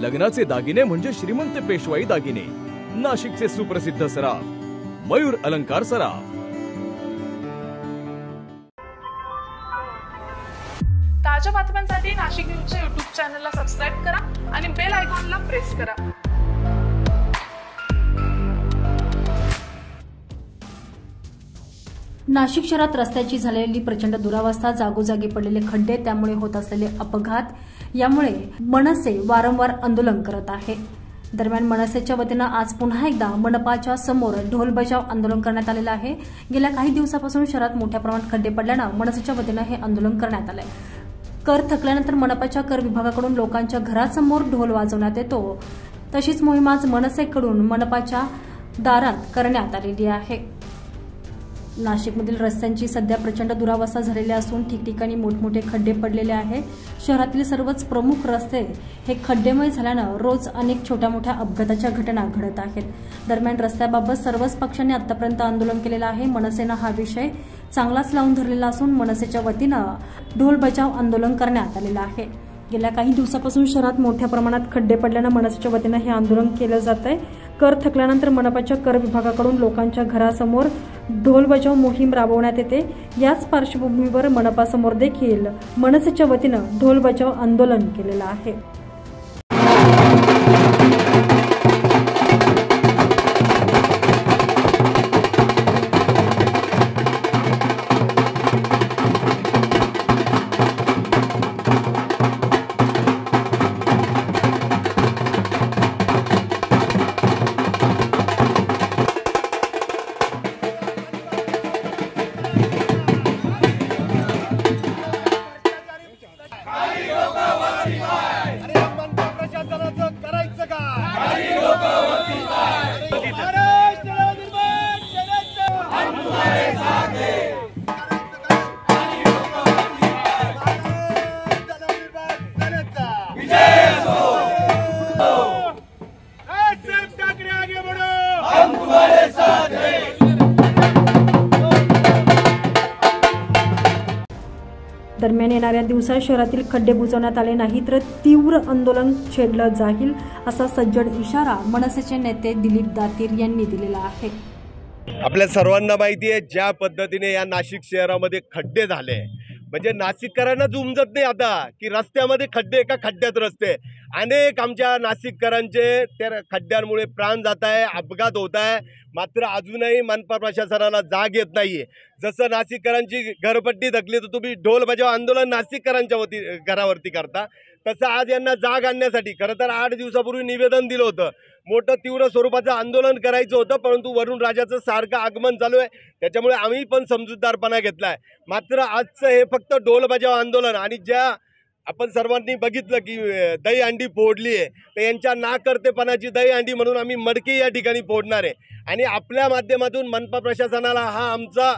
लग्नाचे दागिने म्हणजे श्रीमंत पेशवाई दागिने, नाशिकचे सुप्रसिद्ध सराफ मयूर अलंकार सराफ। ताज्या बातम्यांसाठी नाशिक न्यूजच्या YouTube चॅनलला सबस्क्राइब करा आणि बेल आयकॉनला प्रेस करा। नाशिक शहरात रस्त्याची झालेली प्रचंड दुरावस्था, जागोजागी पडलेले खड्डे, त्यामुळे होत असलेले अपघात, यामुळे मनसे वारंवार आंदोलन करत आहे। दरम्यान मनसेच्या वतीनं आज पुन्हा एकदा मनपाच्या समोर ढोल बजाव आंदोलन करण्यात आलेलं आहे। गेल्या काही दिवसापासून शहरात मोठ्या प्रमाणात खड्डे पडल्यानं मनसेच्या वतीनं हे आंदोलन करण्यात आलंय। कर थकल्यानंतर मनपाच्या कर विभागाकडून लोकांच्या घरासमोर ढोल वाजवण्यात येतो, तशीच मोहीम आज मनसेकडून मनपाच्या दारात करण्यात आलेली आहे। नाशिकमधील रस्त्यांची सध्या प्रचंड दुरावस्था झालेली असून ठिकठिकाणी मोठमोठे खड्डे पडलेले आहेत। शहरातील सर्वच प्रमुख रस्ते हे खड्डेमय झाल्यानं रोज अनेक छोट्या मोठ्या अपघाताच्या घटना घडत आहेत। दरम्यान रस्त्याबाबत सर्वच पक्षांनी आतापर्यंत आंदोलन केलेलं आहे। मनसेनं हा विषय चांगलाच लावून धरलेला असून मनसेच्या वतीनं ढोल बचाव आंदोलन करण्यात आलेलं आहे। गेल्या काही दिवसापासून शहरात मोठ्या प्रमाणात खड्डे पडल्यानं मनसेच्या वतीनं हे आंदोलन केलं जात आहे। कर थकल्यानंतर मनपाच्या कर विभागाकडून लोकांच्या घरासमोर ढोल बजाव मोहीम राबवण्यात येते। याच पार्श्वभूमीवर मनपासमोर देखील मनसेच्या वतीनं ढोल बजाव आंदोलन केलेलं आहे। दरम्यान येणाऱ्या दिवसात शहरातील खड्डे बुजवण्यात आले नाही तर तीव्र आंदोलन छेडलं जाईल, असा सज्जड इशारा मनसेचे नेते दिलीप दातीर यांनी दिलेला आहे। आपल्या सर्वांना माहिती आहे ज्या पद्धतीने या नाशिक शहरामध्ये खड्डे झाले, म्हणजे नाशिककरांना उमजत नाही आता की रस्त्यामध्ये खड्डे का खड्ड्यात रस्ते। अनेक आमच्या नाशिककरांचे त्या खड्ड्यांमुळे प्राण जात आहे, अपघात होत आहे, मात्र अजूनही मनपा प्रशासनाला जाग येत नाहीये। जसं नाशिककरांची घरपट्टी थकली तर तुम्ही ढोल बजाव आंदोलन नाशिककरांच्या घरावरती करता, तसं आज यांना जाग आणण्यासाठी खरं तर 8 दिवसापूर्वी निवेदन दिलं होतं। मोठं तीव्र स्वरूपाचं आंदोलन करायचं होतं, परंतु वरुण राजाचं सारखं आगमन चालू आहे, त्याच्यामुळे आम्ही पण समजूतदारपणा घेतलाय। मात्र आजचं हे फक्त ढोल बजाव आंदोलन, आणि ज्या आपण सर्वांनी बघितलं की दही अंडी फोडली आहे, तर यांच्या नाकर्तेपणाची दही अंडी म्हणून आम्ही मडके या ठिकाणी फोडणार आहे। आणि आपल्या माध्यमातून मनपा प्रशासनाला हा आमचा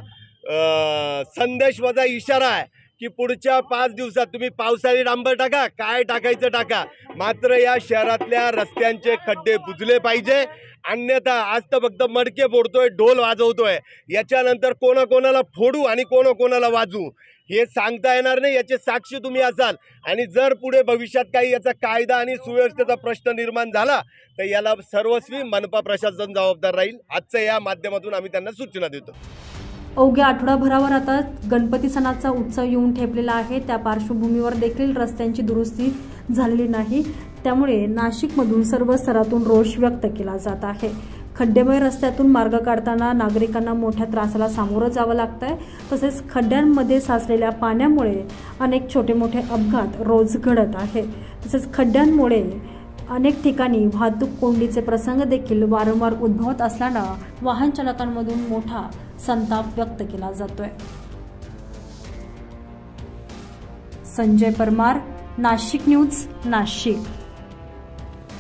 संदेश वजा इशारा आहे की पुढच्या 5 दिवसात तुम्ही पावसाळी डांबर टाका, काय टाकायचं टाका, मात्र या शहरातल्या रस्त्यांचे खड्डे बुजले पाहिजे। अन्यथा आज तर फक्त मडके फोडतोय, ढोल वाजवतोय, याच्यानंतर कोणाकोणाला फोडू आणि कोणाकोणाला वाजवू हे सांगता येणार नाही, याचे साक्षी तुम्ही असाल। आणि जर पुढे भविष्यात काही याचा कायदा आणि सुव्यवस्थेचा प्रश्न निर्माण झाला तर याला सर्वस्वी मनपा प्रशासन जबाबदार राहील। आजच्या या माध्यमातून आम्ही त्यांना सूचना देतो। अवघ्या आठवडाभरावर आता गणपती सणाचा उत्सव येऊन ठेपलेला आहे। त्या पार्श्वभूमीवर देखील रस्त्यांची दुरुस्ती झालेली नाही, त्यामुळे नाशिकमधून सर्व स्तरातून रोष व्यक्त केला जात आहे। खड्डेमय रस्त्यातून मार्ग काढताना नागरिकांना मोठ्या त्रासाला सामोरं जावं लागतंय, तसेच खड्ड्यांमध्ये साचलेल्या पाण्यामुळे अनेक छोटे मोठे अपघात रोज घडत आहे। तसेच खड्ड्यांमुळे अनेक ठिकाणी वाहतूक कोंडीचे प्रसंग देखील वारंवार उद्भवत असल्यानं वाहन चालकांमधून मोठा संताप व्यक्त केला जातोय। संजय परमार, नाशिक न्यूज, नाशिक।